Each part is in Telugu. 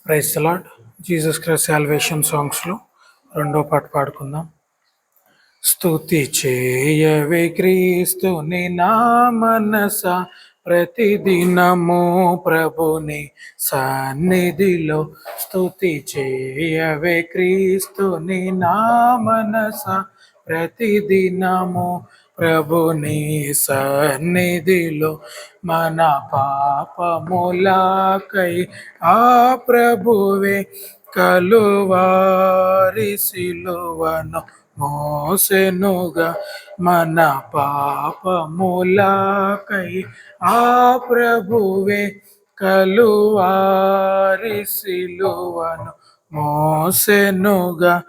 Praise the Lord. Jesus Christ salvation సాంగ్స్లో రెండో పాట పాడుకుందాం. స్తుతి చేయవే క్రీస్తుని నా మనస, ప్రతిదినము ప్రభుని సన్నిధిలో. స్తుతి చేయవే క్రీస్తుని నా మనస, ప్రతిదినము ప్రభుని సన్నిధిలో. మన పాపములకై ఆ ప్రభువే కలువారి సిలువను మోసెనుగా. మన పాపములకై ఆ ప్రభువే కలువారి సిలువను మోసెనుగా.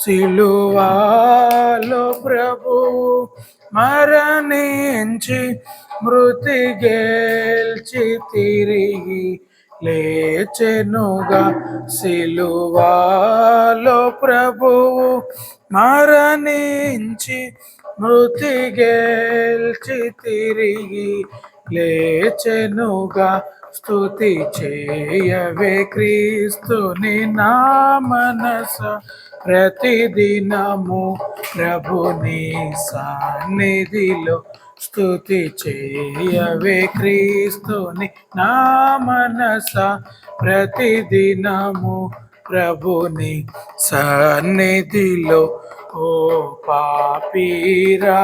సిలువలో ప్రభువు మరణించి మృతి గెల్చి తిరిగి లేచెనుగా. సిలువలో ప్రభువు మరణించి మృతి గెల్చి తిరిగి లేచెనుగా. స్తుతి చేయవే క్రీస్తుని నా మనస, ప్రతిదినము ప్రభుని సన్నిధిలో. స్తుతి చేయవే క్రీస్తుని నా మనస, ప్రతిదినము ప్రభుని సన్నిధిలో. ఓ పాపీరా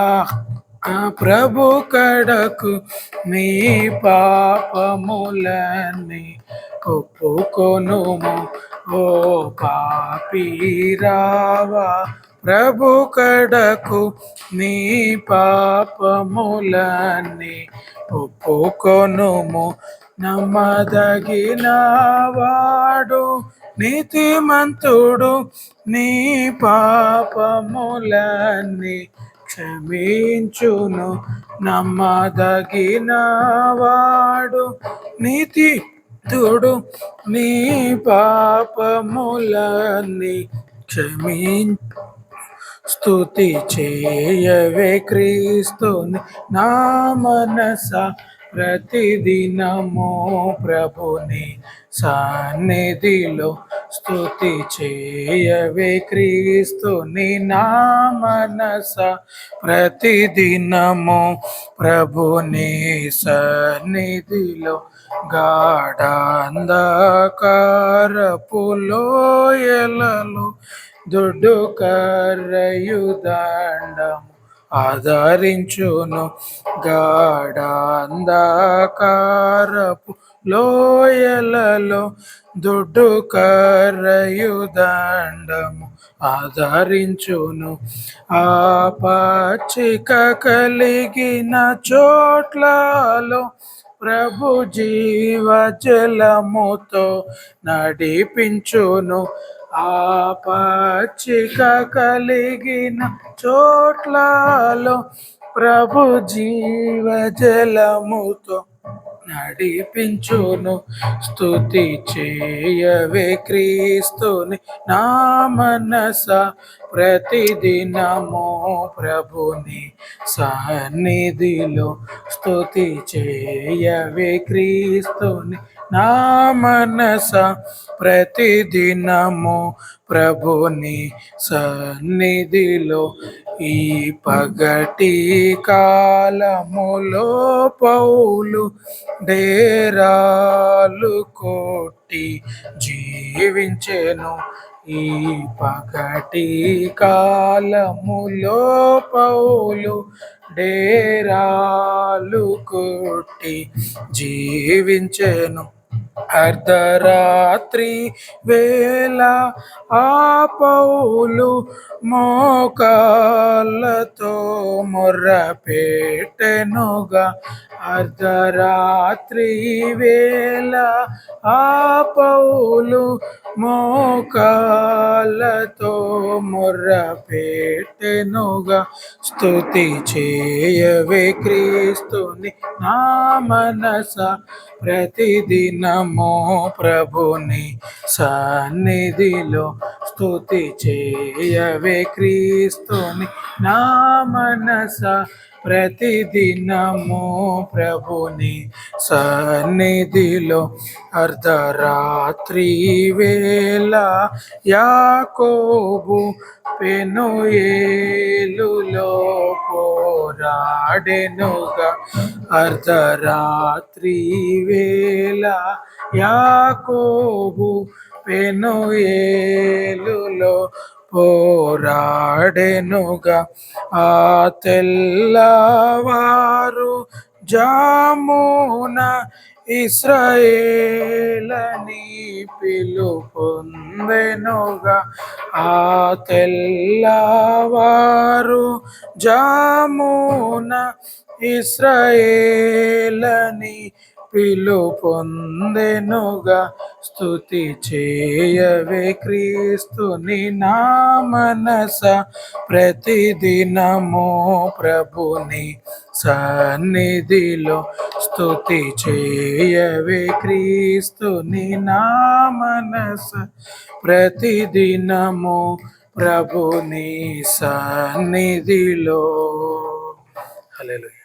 ప్రభు కడకు నీ పాపములని ఒప్పుకొనుము. ఓ పాపీరావా ప్రభు కడకు నీ పాపములని ఒప్పుకొనుము. నమ్మదగిన వాడు నీతిమంతుడు, నీ పాపములని క్షమించును. నమ్మదగిన వాడు నీతిమంతుడు, నీ పాపములని క్షమించు. స్తుతి చేయవే క్రీస్తుని నా మనస, ప్రతిదినము ప్రభుని సన్నిధిలో. స్తుతి చేయవే క్రీస్తుని నా మనస, ప్రతిదినము ప్రభుని సన్నిధిలో. గాఢాంధకారపు లోయలలో దొడ్డు కర్రయు దండము ఆదరించును. గాఢాంధకారపు లోయలలో దొడ్డు కర్రయు దండము ఆదరించును. ఆ పచ్చిక కలిగిన చోట్లలో ప్రభు జీవ జలముతో నడిపించును. ఆ పచ్చిక కలిగిన చోట్లలో ప్రభు జీవ జలముతో నడిపించును. స్తుతి చేయవే క్రీస్తుని నా మనస, ప్రతిదినము ప్రభుని సన్నిధిలో. స్తుతి చేయవే క్రీస్తుని నా మనస, ప్రతిదినము ప్రభుని సన్నిధిలో. ఈ పగటి కాలములో పౌలు డేరాలు కొట్టి జీవించెను. ఈ పగటి కాలములో పౌలు డేరాలు కొట్టి జీవించెను. అర్ధరాత్రి వేళ ఆ పౌలు మోకాళ్ళతో మొర్రపెట్టెనుగా. అర్ధరాత్రి వేళ ఆ పౌలు మోకాళ్ళతో మొర్రపెట్టెనుగా. స్తుతి చేయవే క్రీస్తుని నా మనస, ప్రతిదినము ప్రభుని సన్నిధిలో. స్తుతి చేయవే క్రీస్తుని నా మనస, ప్రతిదినము ప్రభుని సన్నిధిలో అర్ధరాత్రి వేళ యాకోబు పెనుయేలులో పోరాడెనుగా అర్ధరాత్రి వేళ యాకోబు పెనుయేలులో పోరాడెనుగా ఆ తెల్లవారు జామున ఇశ్రాయేలని పిలుపొందెనుగా ఆ తెల్లవారు జామున ఇశ్రాయేలని పిలుపొందెనుగా స్తుతి చేయవే క్రీస్తుని నా మనస ప్రతిదినము ప్రభుని సన్నిధిలో స్తుతి చేయవే క్రీస్తుని నా మనస ప్రతిదినము ప్రభుని సన్నిధిలో. హల్లెలూయా.